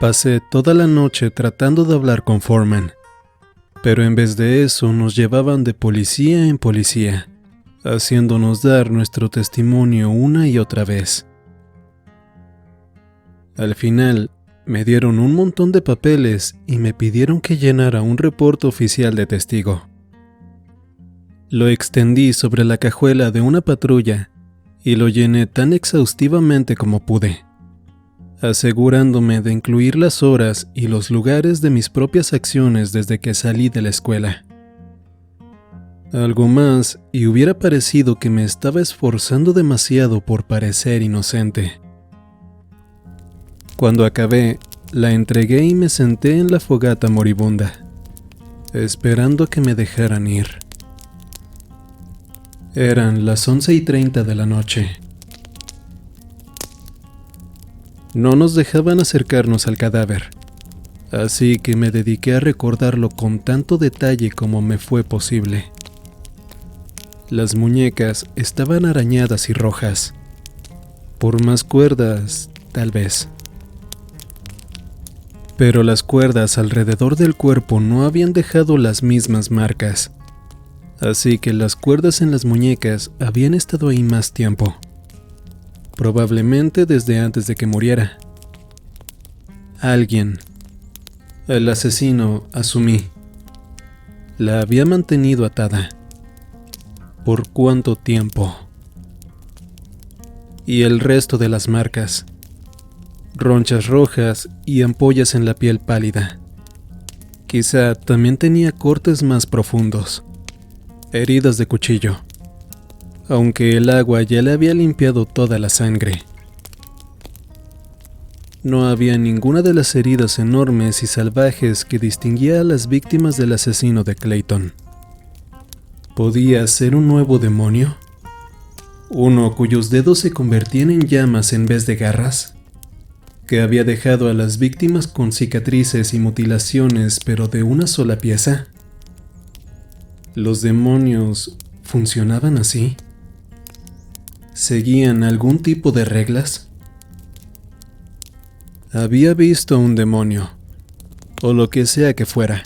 Pasé toda la noche tratando de hablar con Foreman, pero en vez de eso nos llevaban de policía en policía, haciéndonos dar nuestro testimonio una y otra vez. Al final, me dieron un montón de papeles y me pidieron que llenara un reporte oficial de testigo. Lo extendí sobre la cajuela de una patrulla y lo llené tan exhaustivamente como pude, asegurándome de incluir las horas y los lugares de mis propias acciones desde que salí de la escuela. Algo más y hubiera parecido que me estaba esforzando demasiado por parecer inocente. Cuando acabé, la entregué y me senté en la fogata moribunda, esperando a que me dejaran ir. Eran las 11:30 de la noche. No nos dejaban acercarnos al cadáver, así que me dediqué a recordarlo con tanto detalle como me fue posible. Las muñecas estaban arañadas y rojas. Por más cuerdas, tal vez. Pero las cuerdas alrededor del cuerpo no habían dejado las mismas marcas, así que las cuerdas en las muñecas habían estado ahí más tiempo. Probablemente desde antes de que muriera. Alguien, el asesino, asumí, la había mantenido atada. ¿Por cuánto tiempo? Y el resto de las marcas, ronchas rojas y ampollas en la piel pálida. Quizá también tenía cortes más profundos, heridas de cuchillo, aunque el agua ya le había limpiado toda la sangre. No había ninguna de las heridas enormes y salvajes que distinguía a las víctimas del asesino de Clayton. ¿Podía ser un nuevo demonio? ¿Uno cuyos dedos se convertían en llamas en vez de garras? ¿Que había dejado a las víctimas con cicatrices y mutilaciones pero de una sola pieza? ¿Los demonios funcionaban así? ¿Seguían algún tipo de reglas? Había visto a un demonio, o lo que sea que fuera,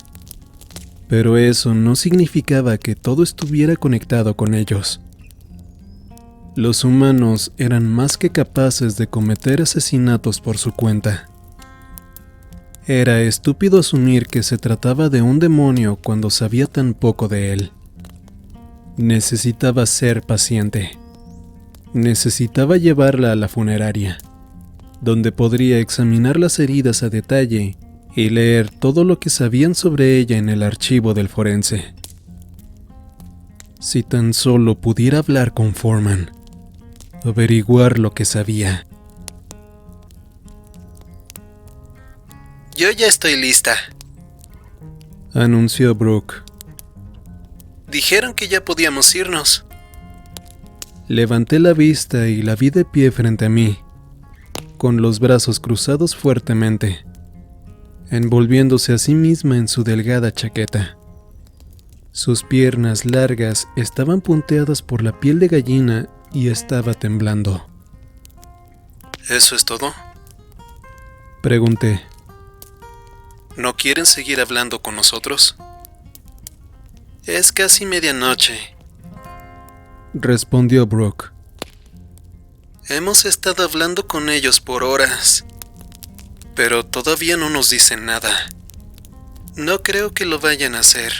pero eso no significaba que todo estuviera conectado con ellos. Los humanos eran más que capaces de cometer asesinatos por su cuenta. Era estúpido asumir que se trataba de un demonio cuando sabía tan poco de él. Necesitaba ser paciente. Necesitaba llevarla a la funeraria, donde podría examinar las heridas a detalle y leer todo lo que sabían sobre ella en el archivo del forense. Si tan solo pudiera hablar con Foreman, averiguar lo que sabía. Yo ya estoy lista, anunció Brooke. Dijeron que ya podíamos irnos. Levanté la vista y la vi de pie frente a mí, con los brazos cruzados fuertemente, envolviéndose a sí misma en su delgada chaqueta. Sus piernas largas estaban punteadas por la piel de gallina y estaba temblando. ¿Eso es todo? Pregunté. ¿No quieren seguir hablando con nosotros? Es casi medianoche, respondió Brooke. Hemos estado hablando con ellos por horas, pero todavía no nos dicen nada. No creo que lo vayan a hacer,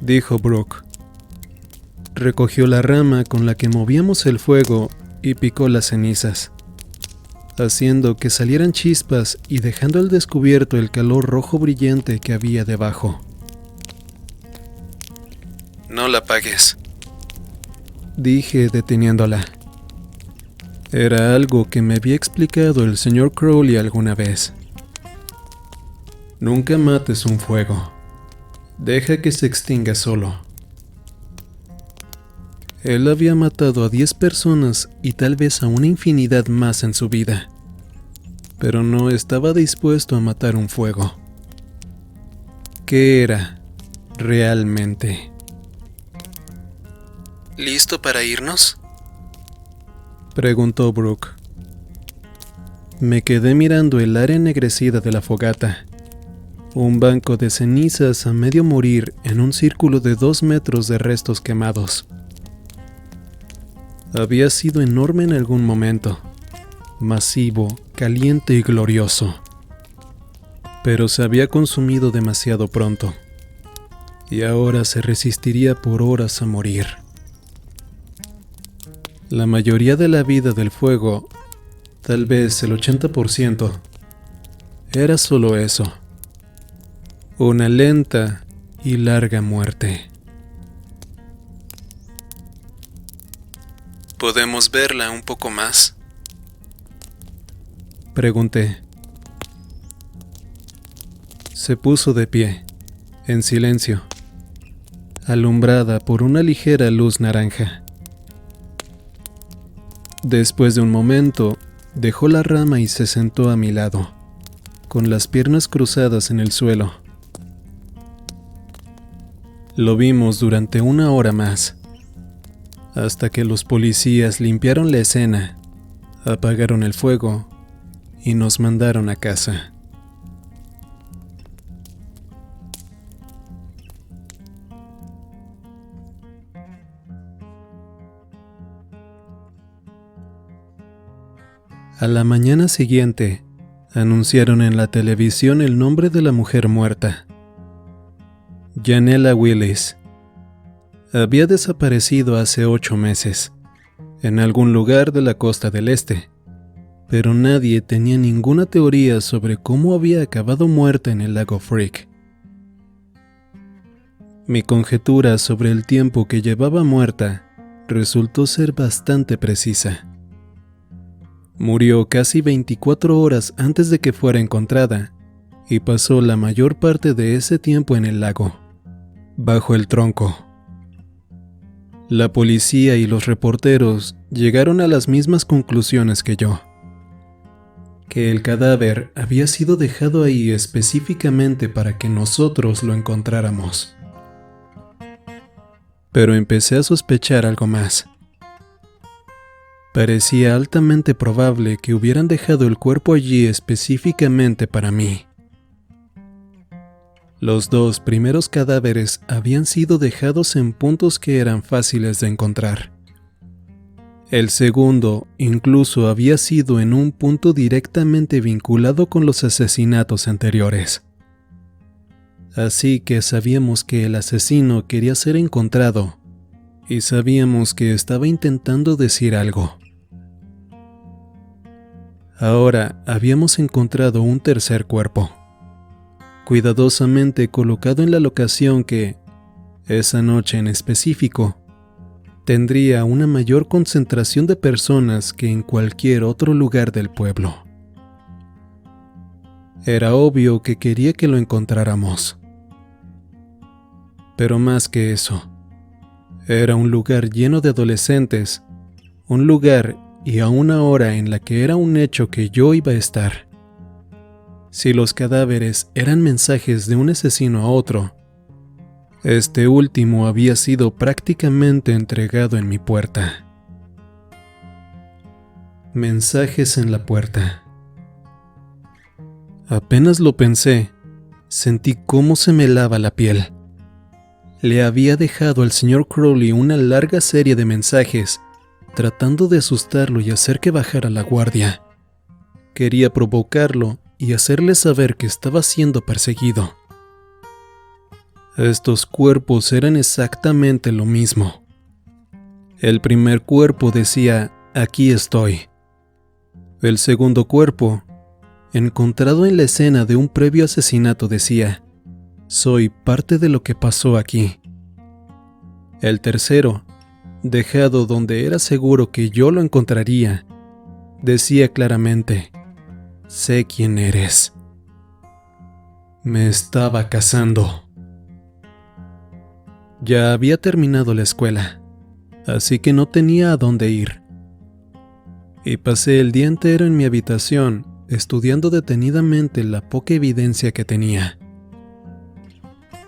dijo Brooke. Recogió la rama con la que movíamos el fuego y picó las cenizas, haciendo que salieran chispas y dejando al descubierto el calor rojo brillante que había debajo. No la apagues, dije deteniéndola. Era algo que me había explicado el señor Crowley alguna vez. Nunca mates un fuego. Deja que se extinga solo. Él había matado a 10 personas y tal vez a una infinidad más en su vida, pero no estaba dispuesto a matar un fuego. ¿Qué era realmente? ¿Listo para irnos? Preguntó Brooke. Me quedé mirando el área ennegrecida de la fogata. Un banco de cenizas a medio morir en un círculo de 2 metros de restos quemados. Había sido enorme en algún momento, masivo, caliente y glorioso. Pero se había consumido demasiado pronto, y ahora se resistiría por horas a morir. La mayoría de la vida del fuego, tal vez el 80%, era solo eso. Una lenta y larga muerte. ¿Podemos verla un poco más? Pregunté. Se puso de pie, en silencio, alumbrada por una ligera luz naranja. Después de un momento, dejó la rama y se sentó a mi lado, con las piernas cruzadas en el suelo. Lo vimos durante 1 hora más, hasta que los policías limpiaron la escena, apagaron el fuego y nos mandaron a casa. A la mañana siguiente, anunciaron en la televisión el nombre de la mujer muerta. Janella Willis. Había desaparecido hace 8 meses, en algún lugar de la costa del este, pero nadie tenía ninguna teoría sobre cómo había acabado muerta en el lago Freak. Mi conjetura sobre el tiempo que llevaba muerta resultó ser bastante precisa. Murió casi 24 horas antes de que fuera encontrada y pasó la mayor parte de ese tiempo en el lago, bajo el tronco. La policía y los reporteros llegaron a las mismas conclusiones que yo, que el cadáver había sido dejado ahí específicamente para que nosotros lo encontráramos. Pero empecé a sospechar algo más. Parecía altamente probable que hubieran dejado el cuerpo allí específicamente para mí. Los 2 primeros cadáveres habían sido dejados en puntos que eran fáciles de encontrar. El segundo incluso había sido en un punto directamente vinculado con los asesinatos anteriores. Así que sabíamos que el asesino quería ser encontrado y sabíamos que estaba intentando decir algo. Ahora habíamos encontrado un tercer cuerpo, cuidadosamente colocado en la locación que, esa noche en específico, tendría una mayor concentración de personas que en cualquier otro lugar del pueblo. Era obvio que quería que lo encontráramos. Pero más que eso, era un lugar lleno de adolescentes, un lugar y a una hora en la que era un hecho que yo iba a estar. Si los cadáveres eran mensajes de un asesino a otro, este último había sido prácticamente entregado en mi puerta. Mensajes en la puerta. Apenas lo pensé, sentí cómo se me helaba la piel. Le había dejado al señor Crowley una larga serie de mensajes, tratando de asustarlo y hacer que bajara la guardia. Quería provocarlo y hacerle saber que estaba siendo perseguido. Estos cuerpos eran exactamente lo mismo. El primer cuerpo decía, "Aquí estoy". El segundo cuerpo, encontrado en la escena de un previo asesinato, decía, "Soy parte de lo que pasó aquí". El tercero, dejado donde era seguro que yo lo encontraría, decía claramente, "Sé quién eres". Me estaba cazando. Ya había terminado la escuela, así que no tenía a dónde ir. Y pasé el día entero en mi habitación estudiando detenidamente la poca evidencia que tenía.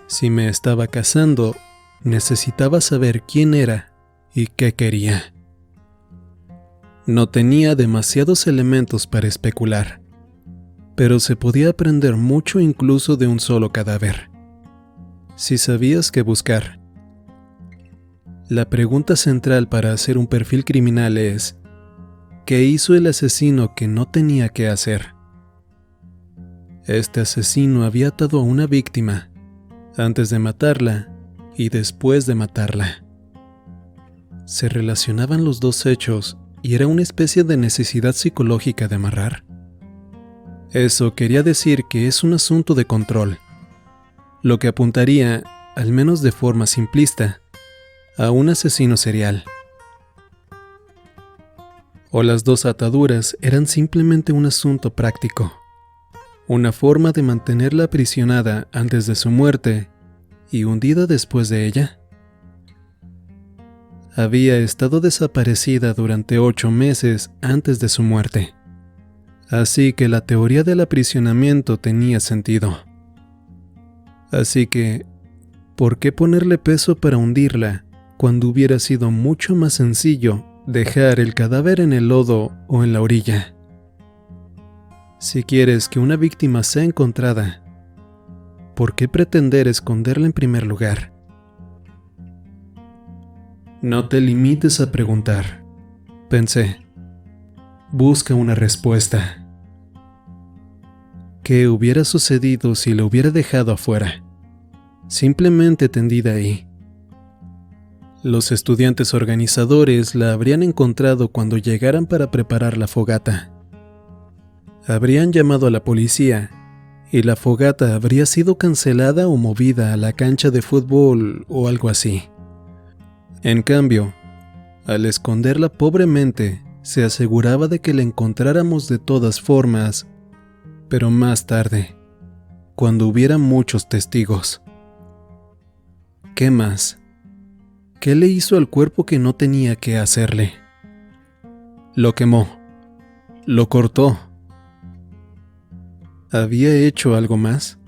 Si me estaba cazando, necesitaba saber quién era y qué quería. No tenía demasiados elementos para especular, pero se podía aprender mucho incluso de un solo cadáver, si sabías qué buscar. La pregunta central para hacer un perfil criminal es: ¿qué hizo el asesino que no tenía que hacer? Este asesino había atado a una víctima antes de matarla y después de matarla. Se relacionaban los dos hechos y era una especie de necesidad psicológica de amarrar. Eso quería decir que es un asunto de control, lo que apuntaría, al menos de forma simplista, a un asesino serial. O las dos ataduras eran simplemente un asunto práctico, una forma de mantenerla aprisionada antes de su muerte y hundida después de ella. Había estado desaparecida durante 8 meses antes de su muerte, así que la teoría del aprisionamiento tenía sentido. Así que, ¿por qué ponerle peso para hundirla cuando hubiera sido mucho más sencillo dejar el cadáver en el lodo o en la orilla? Si quieres que una víctima sea encontrada, ¿por qué pretender esconderla en primer lugar? No te limites a preguntar, pensé. Busca una respuesta. ¿Qué hubiera sucedido si la hubiera dejado afuera, simplemente tendida ahí? Los estudiantes organizadores la habrían encontrado cuando llegaran para preparar la fogata. Habrían llamado a la policía y la fogata habría sido cancelada o movida a la cancha de fútbol o algo así. En cambio, al esconderla pobremente, se aseguraba de que la encontráramos de todas formas, pero más tarde, cuando hubiera muchos testigos. ¿Qué más? ¿Qué le hizo al cuerpo que no tenía que hacerle? Lo quemó. Lo cortó. ¿Había hecho algo más?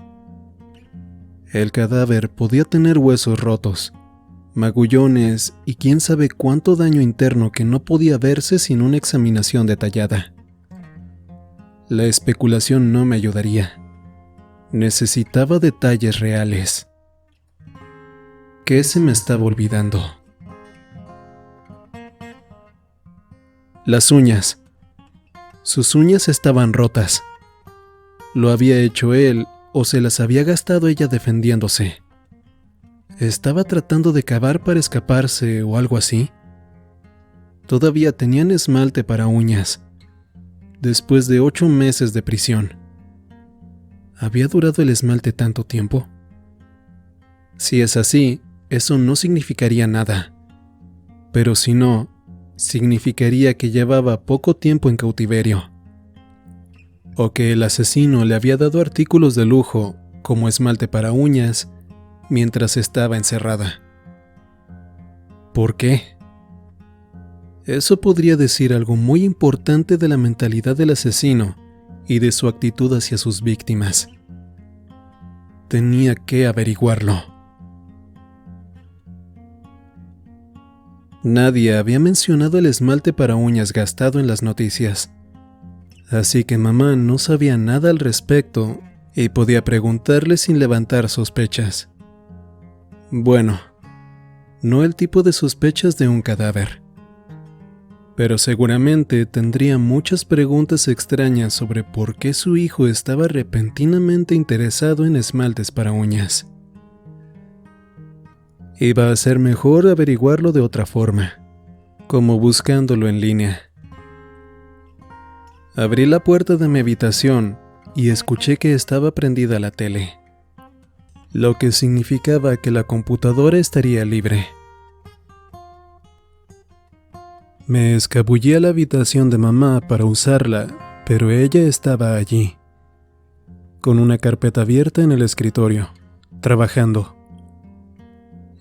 El cadáver podía tener huesos rotos, magullones y quién sabe cuánto daño interno que no podía verse sin una examinación detallada. La especulación no me ayudaría. Necesitaba detalles reales. ¿Qué se me estaba olvidando? Las uñas. Sus uñas estaban rotas. ¿Lo había hecho él o se las había gastado ella defendiéndose? ¿Estaba tratando de cavar para escaparse o algo así? Todavía tenían esmalte para uñas, después de 8 meses de prisión. ¿Había durado el esmalte tanto tiempo? Si es así, eso no significaría nada. Pero si no, significaría que llevaba poco tiempo en cautiverio. O que el asesino le había dado artículos de lujo, como esmalte para uñas, mientras estaba encerrada. ¿Por qué? Eso podría decir algo muy importante de la mentalidad del asesino y de su actitud hacia sus víctimas. Tenía que averiguarlo. Nadie había mencionado el esmalte para uñas gastado en las noticias, así que mamá no sabía nada al respecto y podía preguntarle sin levantar sospechas. Bueno, no el tipo de sospechas de un cadáver, pero seguramente tendría muchas preguntas extrañas sobre por qué su hijo estaba repentinamente interesado en esmaltes para uñas. Iba a ser mejor averiguarlo de otra forma, como buscándolo en línea. Abrí la puerta de mi habitación y escuché que estaba prendida la tele, lo que significaba que la computadora estaría libre. Me escabullí a la habitación de mamá para usarla, pero ella estaba allí, con una carpeta abierta en el escritorio, trabajando.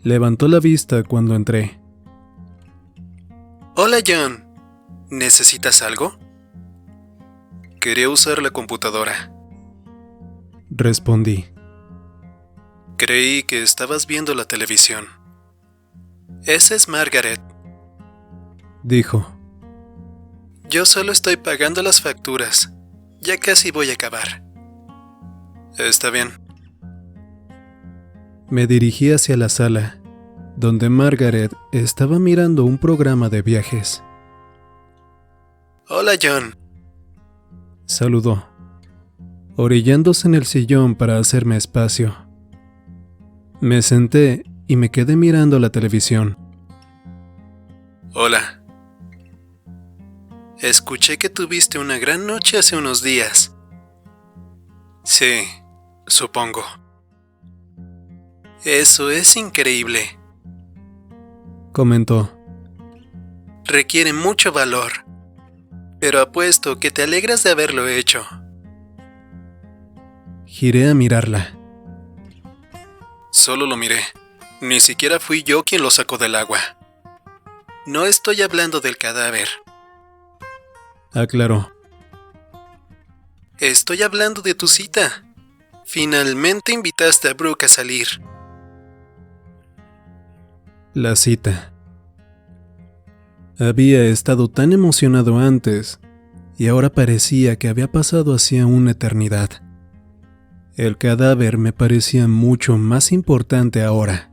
Levantó la vista cuando entré. Hola, John. ¿Necesitas algo? Quería usar la computadora. Respondí. Creí que estabas viendo la televisión. Esa es Margaret. Dijo. Yo solo estoy pagando las facturas. Ya casi voy a acabar. Está bien. Me dirigí hacia la sala, donde Margaret estaba mirando un programa de viajes. Hola, John. Saludó, orillándose en el sillón para hacerme espacio. Me senté y me quedé mirando la televisión. Hola. Escuché que tuviste una gran noche hace unos días. Sí, supongo. Eso es increíble. Comentó. Requiere mucho valor. Pero apuesto que te alegras de haberlo hecho. Giré a mirarla. Solo lo miré. Ni siquiera fui yo quien lo sacó del agua. No estoy hablando del cadáver. Aclaró. Estoy hablando de tu cita. Finalmente invitaste a Brooke a salir. La cita. Había estado tan emocionado antes, y ahora parecía que había pasado hacía una eternidad. El cadáver me parecía mucho más importante ahora.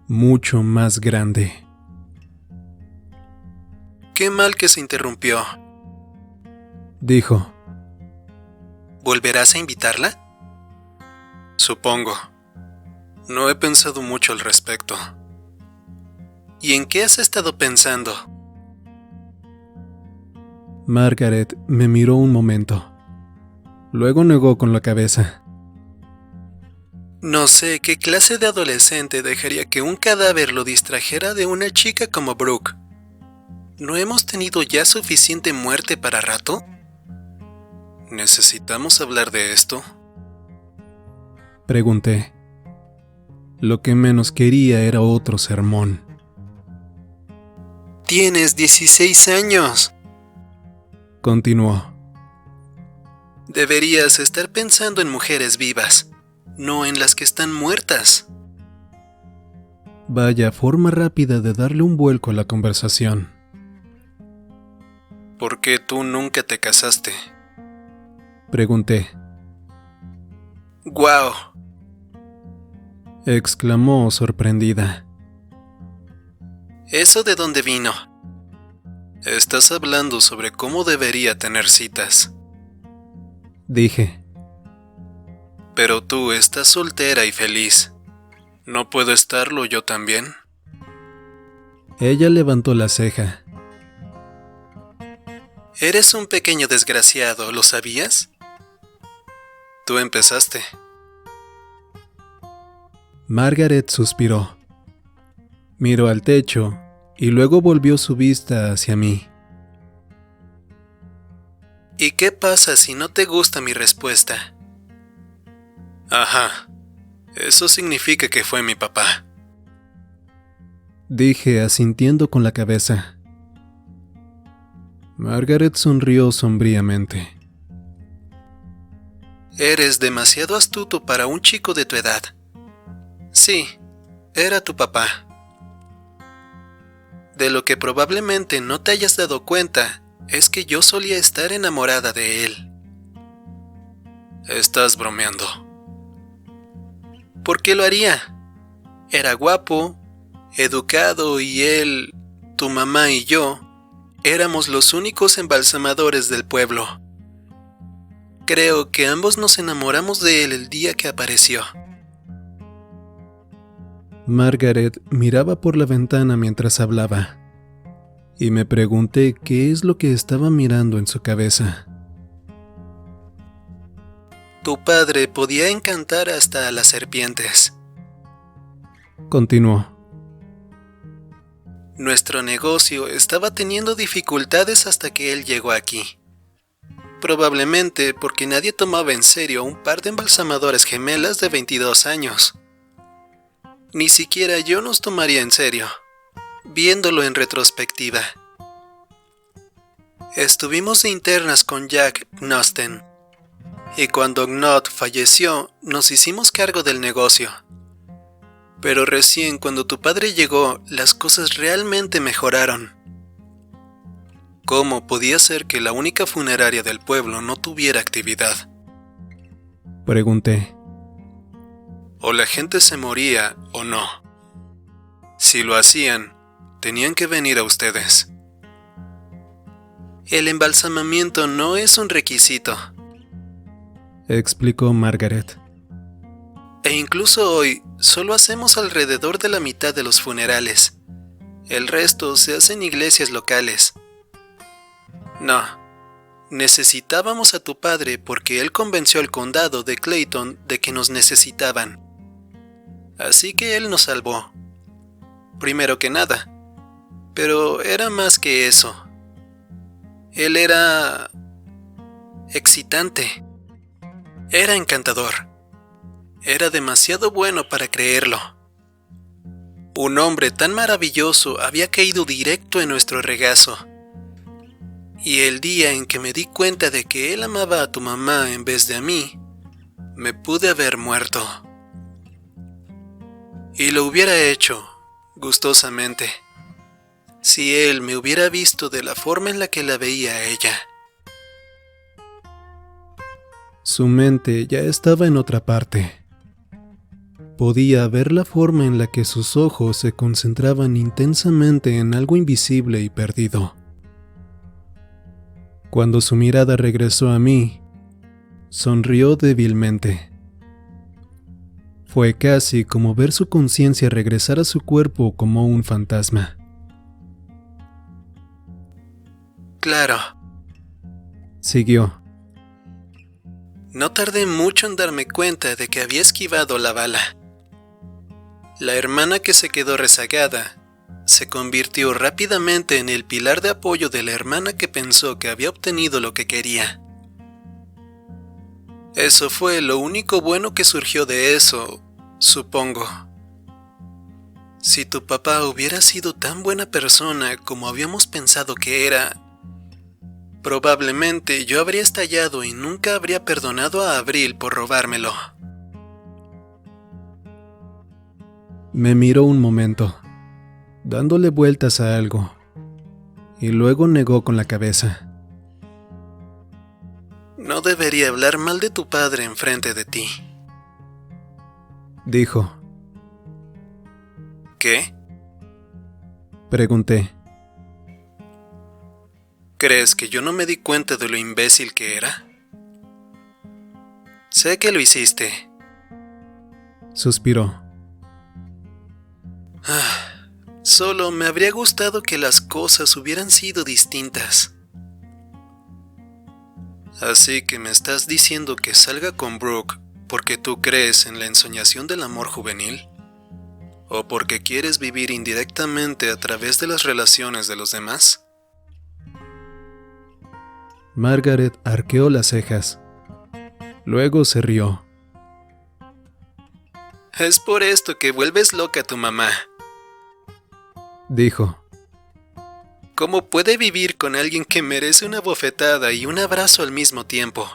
Mucho más grande. Qué mal que se interrumpió. Dijo. ¿Volverás a invitarla? Supongo. No he pensado mucho al respecto. ¿Y en qué has estado pensando? Margaret me miró un momento. Luego negó con la cabeza. No sé qué clase de adolescente dejaría que un cadáver lo distrajera de una chica como Brooke. ¿No hemos tenido ya suficiente muerte para rato? ¿Necesitamos hablar de esto? Pregunté. Lo que menos quería era otro sermón. Tienes 16 años. Continuó. Deberías estar pensando en mujeres vivas, no en las que están muertas. Vaya forma rápida de darle un vuelco a la conversación. ¿Por qué tú nunca te casaste? Pregunté. ¡Guau! Exclamó sorprendida. ¿Eso de dónde vino? Estás hablando sobre cómo debería tener citas. Dije. Pero tú estás soltera y feliz. ¿No puedo estarlo yo también? Ella levantó la ceja. Eres un pequeño desgraciado, ¿lo sabías? Tú empezaste. Margaret suspiró. Miró al techo y luego volvió su vista hacia mí. ¿Y qué pasa si no te gusta mi respuesta? Ajá, eso significa que fue mi papá. Dije asintiendo con la cabeza. Margaret sonrió sombríamente. Eres demasiado astuto para un chico de tu edad. Sí, era tu papá. De lo que probablemente no te hayas dado cuenta es que yo solía estar enamorada de él. Estás bromeando. ¿Por qué lo haría? Era guapo, educado y él, tu mamá y yo, éramos los únicos embalsamadores del pueblo. Creo que ambos nos enamoramos de él el día que apareció. Margaret miraba por la ventana mientras hablaba, y me pregunté qué es lo que estaba mirando en su cabeza. Tu padre podía encantar hasta a las serpientes. Continuó. Nuestro negocio estaba teniendo dificultades hasta que él llegó aquí. Probablemente porque nadie tomaba en serio a un par de embalsamadores gemelas de 22 años. Ni siquiera yo nos tomaría en serio, viéndolo en retrospectiva. Estuvimos de internas con Jack Gnosten, y cuando Gnot falleció, nos hicimos cargo del negocio. Pero recién cuando tu padre llegó, las cosas realmente mejoraron. ¿Cómo podía ser que la única funeraria del pueblo no tuviera actividad? Pregunté. O la gente se moría o no. Si lo hacían, tenían que venir a ustedes. El embalsamamiento no es un requisito, explicó Margaret. E incluso hoy solo hacemos alrededor de la mitad de los funerales. El resto se hace en iglesias locales. No, necesitábamos a tu padre porque él convenció al condado de Clayton de que nos necesitaban. Así que él nos salvó. Primero que nada. Pero era más que eso. Él era excitante. Era encantador. Era demasiado bueno para creerlo. Un hombre tan maravilloso había caído directo en nuestro regazo. Y el día en que me di cuenta de que él amaba a tu mamá en vez de a mí, me pude haber muerto. Y lo hubiera hecho, gustosamente, si él me hubiera visto de la forma en la que la veía a ella. Su mente ya estaba en otra parte. Podía ver la forma en la que sus ojos se concentraban intensamente en algo invisible y perdido. Cuando su mirada regresó a mí, sonrió débilmente. Fue casi como ver su conciencia regresar a su cuerpo como un fantasma. Claro. Siguió. No tardé mucho en darme cuenta de que había esquivado la bala. La hermana que se quedó rezagada se convirtió rápidamente en el pilar de apoyo de la hermana que pensó que había obtenido lo que quería. Eso fue lo único bueno que surgió de eso, supongo. Si tu papá hubiera sido tan buena persona como habíamos pensado que era, probablemente yo habría estallado y nunca habría perdonado a Abril por robármelo. Me miró un momento, dándole vueltas a algo, y luego negó con la cabeza. No debería hablar mal de tu padre enfrente de ti, dijo. ¿Qué? Pregunté. ¿Crees que yo no me di cuenta de lo imbécil que era? Sé que lo hiciste. Suspiró. Solo me habría gustado que las cosas hubieran sido distintas. Así que me estás diciendo que salga con Brooke porque tú crees en la ensoñación del amor juvenil, o porque quieres vivir indirectamente a través de las relaciones de los demás. Margaret arqueó las cejas. Luego se rió. Es por esto que vuelves loca a tu mamá, dijo. ¿Cómo puede vivir con alguien que merece una bofetada y un abrazo al mismo tiempo?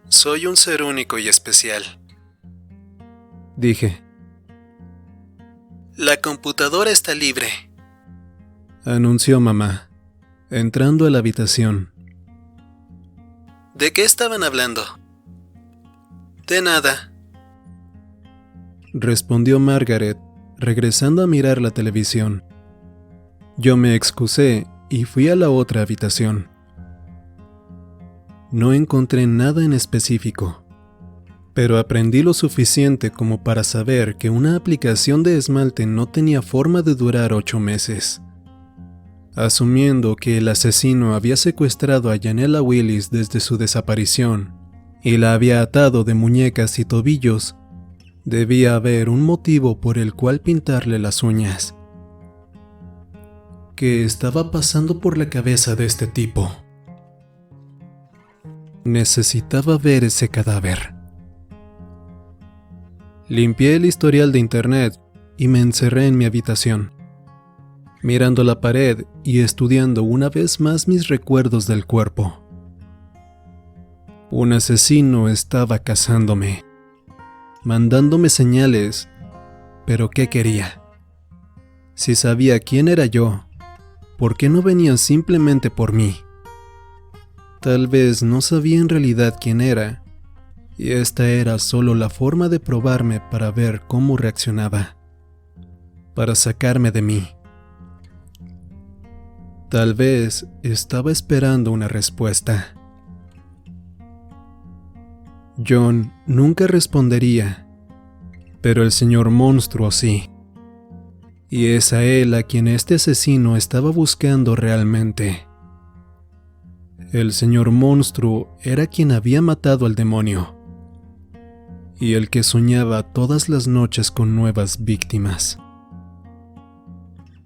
Soy un ser único y especial, dije. La computadora está libre, anunció mamá, entrando a la habitación. ¿De qué estaban hablando? De nada, respondió Margaret, regresando a mirar la televisión. Yo me excusé y fui a la otra habitación. No encontré nada en específico, pero aprendí lo suficiente como para saber que una aplicación de esmalte no tenía forma de durar 8 meses. Asumiendo que el asesino había secuestrado a Yanela Willis desde su desaparición y la había atado de muñecas y tobillos, debía haber un motivo por el cual pintarle las uñas. ¿Qué estaba pasando por la cabeza de este tipo? Necesitaba ver ese cadáver. Limpié el historial de internet y me encerré en mi habitación, mirando la pared y estudiando una vez más mis recuerdos del cuerpo. Un asesino estaba cazándome, mandándome señales, pero ¿qué quería? Si sabía quién era yo, ¿por qué no venía simplemente por mí? Tal vez no sabía en realidad quién era, y esta era solo la forma de probarme para ver cómo reaccionaba, para sacarme de mí. Tal vez estaba esperando una respuesta. John nunca respondería, pero el señor monstruo sí. Y es a él a quien este asesino estaba buscando realmente. El señor monstruo era quien había matado al demonio, y el que soñaba todas las noches con nuevas víctimas.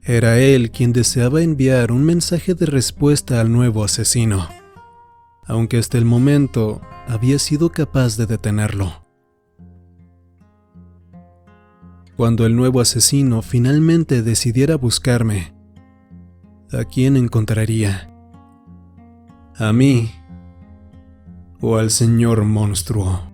Era él quien deseaba enviar un mensaje de respuesta al nuevo asesino, aunque hasta el momento había sido capaz de detenerlo. Cuando el nuevo asesino finalmente decidiera buscarme, ¿a quién encontraría? ¿A mí o al señor monstruo?